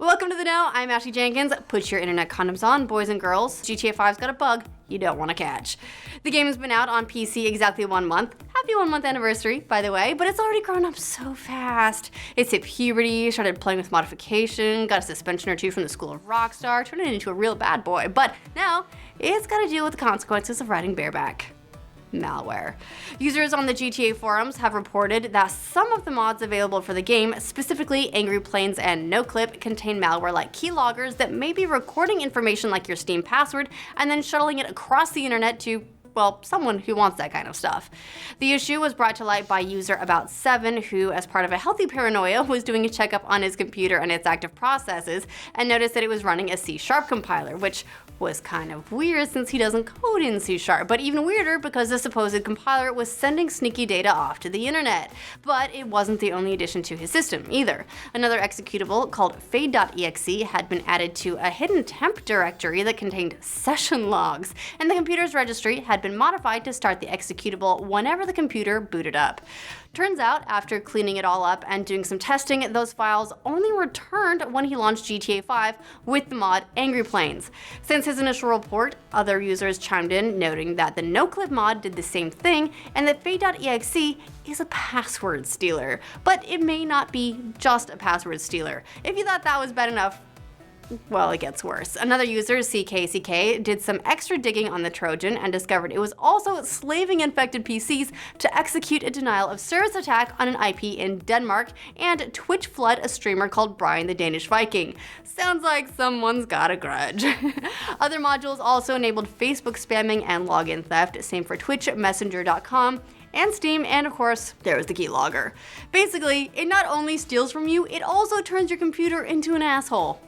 Welcome to the Know. I'm Ashley Jenkins. Put your internet condoms on, boys and girls. GTA 5's got a bug you don't want to catch. The game has been out on PC exactly 1 month. Happy 1 month anniversary, by the way, but it's already grown up so fast. It's hit puberty, started playing with modification, got a suspension or two from the school of Rockstar, turned it into a real bad boy, but now it's got to deal with the consequences of riding bareback. Malware. Users on the GTA forums have reported that some of the mods available for the game, specifically Angry Planes and NoClip, contain malware like keyloggers that may be recording information like your Steam password and then shuttling it across the internet to, well, someone who wants that kind of stuff. The issue was brought to light by user About7, who, as part of a healthy paranoia, was doing a checkup on his computer and its active processes and noticed that it was running a C# compiler, which was kind of weird since he doesn't code in C#, but even weirder because the supposed compiler was sending sneaky data off to the internet. But it wasn't the only addition to his system either. Another executable called fade.exe had been added to a hidden temp directory that contained session logs, and the computer's registry had been modified to start the executable whenever the computer booted up. Turns out, after cleaning it all up and doing some testing, those files only returned when he launched GTA 5 with the mod Angry Planes. Since his initial report, other users chimed in, noting that the NoClip mod did the same thing and that fade.exe is a password stealer. But it may not be just a password stealer. If you thought that was bad enough, well, it gets worse. Another user, CKCK, did some extra digging on the Trojan and discovered it was also slaving infected PCs to execute a denial of service attack on an IP in Denmark and Twitch flood a streamer called Brian the Danish Viking. Sounds like someone's got a grudge. Other modules also enabled Facebook spamming and login theft, same for Twitch, Messenger.com, and Steam, and of course, there was the keylogger. Basically, it not only steals from you, it also turns your computer into an asshole.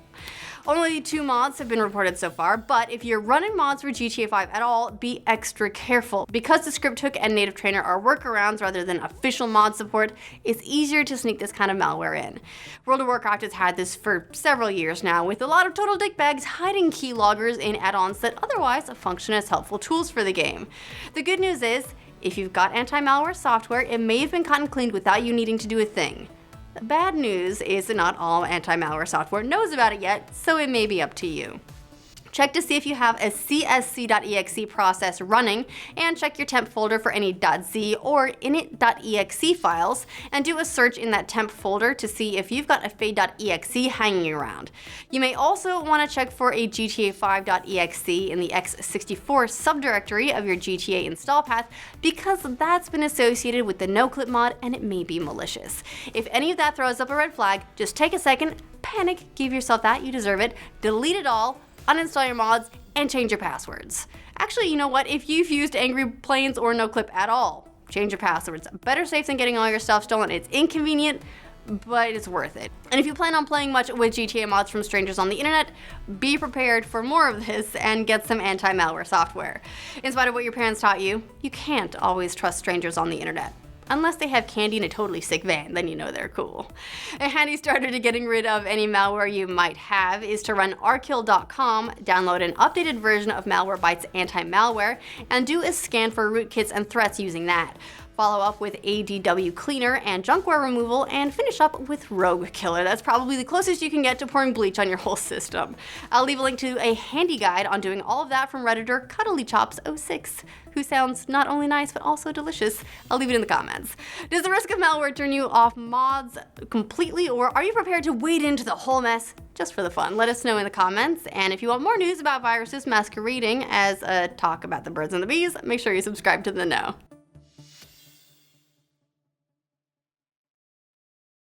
Only 2 mods have been reported so far, but if you're running mods for GTA 5 at all, be extra careful. Because the script hook and native trainer are workarounds rather than official mod support, it's easier to sneak this kind of malware in. World of Warcraft has had this for several years now, with a lot of total dickbags hiding keyloggers in add-ons that otherwise function as helpful tools for the game. The good news is, if you've got anti-malware software, it may have been caught and cleaned without you needing to do a thing. The bad news is that not all anti-malware software knows about it yet, so it may be up to you. Check to see if you have a csc.exe process running, and check your temp folder for any .z or init.exe files, and do a search in that temp folder to see if you've got a fade.exe hanging around. You may also want to check for a GTA5.exe in the x64 subdirectory of your GTA install path, because that's been associated with the NoClip mod and it may be malicious. If any of that throws up a red flag, just take a second, panic, give yourself that, you deserve it, delete it all, uninstall your mods, and change your passwords. Actually, you know what? If you've used Angry Planes or NoClip at all, change your passwords. Better safe than getting all your stuff stolen. It's inconvenient, but it's worth it. And if you plan on playing much with GTA mods from strangers on the internet, be prepared for more of this and get some anti-malware software. In spite of what your parents taught you, you can't always trust strangers on the internet. Unless they have candy in a totally sick van, then you know they're cool. A handy starter to getting rid of any malware you might have is to run rkill.com, download an updated version of Malwarebytes anti-malware, and do a scan for rootkits and threats using that. Follow up with ADW cleaner and junkware removal, and finish up with rogue killer. That's probably the closest you can get to pouring bleach on your whole system. I'll leave a link to a handy guide on doing all of that from Redditor CuddlyChops06, who sounds not only nice but also delicious. I'll leave it in the comments. Does the risk of malware turn you off mods completely, or are you prepared to wade into the whole mess just for the fun? Let us know in the comments, and if you want more news about viruses masquerading as a talk about the birds and the bees, make sure you subscribe to The Know.